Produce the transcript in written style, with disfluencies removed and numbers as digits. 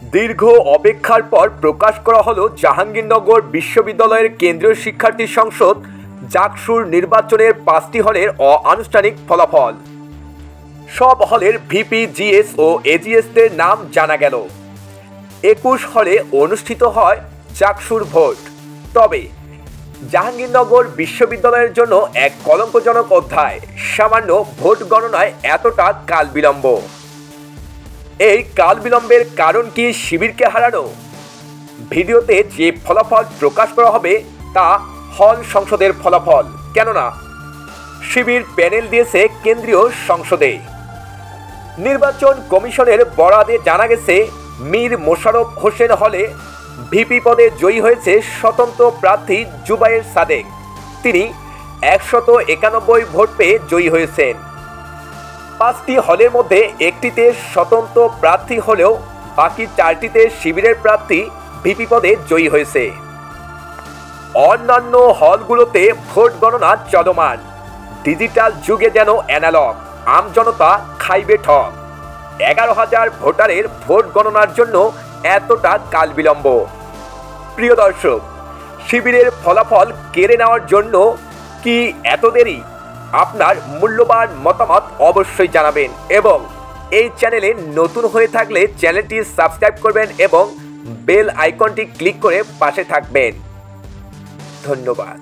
দীর্ঘ অপেক্ষার পর প্রকাশ করা হলো জাহাঙ্গীরনগর বিশ্ববিদ্যালয়ের কেন্দ্রীয় শিক্ষার্থী সংসদ জাকসুর নির্বাচনের 5টি হলের অনানুষ্ঠানিক ফলাফল। সব হলের ভিপি, জিএস ও এজিএসদের নাম জানা গেল। 21 হলে অনুষ্ঠিত হয় জাকসুর ভোট। তবে জাহাঙ্গীরনগর বিশ্ববিদ্যালয়ের জন্য এক কলঙ্কজনক অধ্যায়, সামান্য ভোট গণনায় এতটা কাল বিলম্ব। এই কাল বিলম্বের কারণ কি শিবিরকে হারানো? ভিডিওতে যে ফলাফল প্রকাশ করা হবে তা হল সংসদের ফলাফল, কেননা শিবির প্যানেল দিয়েছে কেন্দ্রীয় সংসদে। নির্বাচন কমিশনের বরাতে জানা গেছে, মীর মোশাররফ হোসেন হলে ভিপি পদে জয়ী হয়েছে স্বতন্ত্র প্রার্থী জুবায়ের সাদেক। তিনি 191 ভোট পেয়ে জয়ী হয়েছেন। 5টি হলের মধ্যে একটিতে স্বতন্ত্র প্রার্থী হলেও বাকি 4টিতে শিবিরের প্রার্থী ভিপি পদে জয়ী হয়েছে। অন্যান্য হলগুলোতে ভোট গণনা চলমান। ডিজিটাল যুগে যেন অ্যানালগ, আমজনতা খাইবে ঠক। 11,000 ভোটারের ভোট গণনার জন্য এতটা কাল বিলম্ব। প্রিয় দর্শক, শিবিরের ফলাফল কেড়ে নেওয়ার জন্য কি এত দেরি? আপনার মূল্যবান মতামত অবশ্যই জানাবেন এবং এই চ্যানেলে নতুন হয়ে থাকলে চ্যানেলটি সাবস্ক্রাইব করবেন এবং বেল আইকনটি ক্লিক করে পাশে থাকবেন। ধন্যবাদ।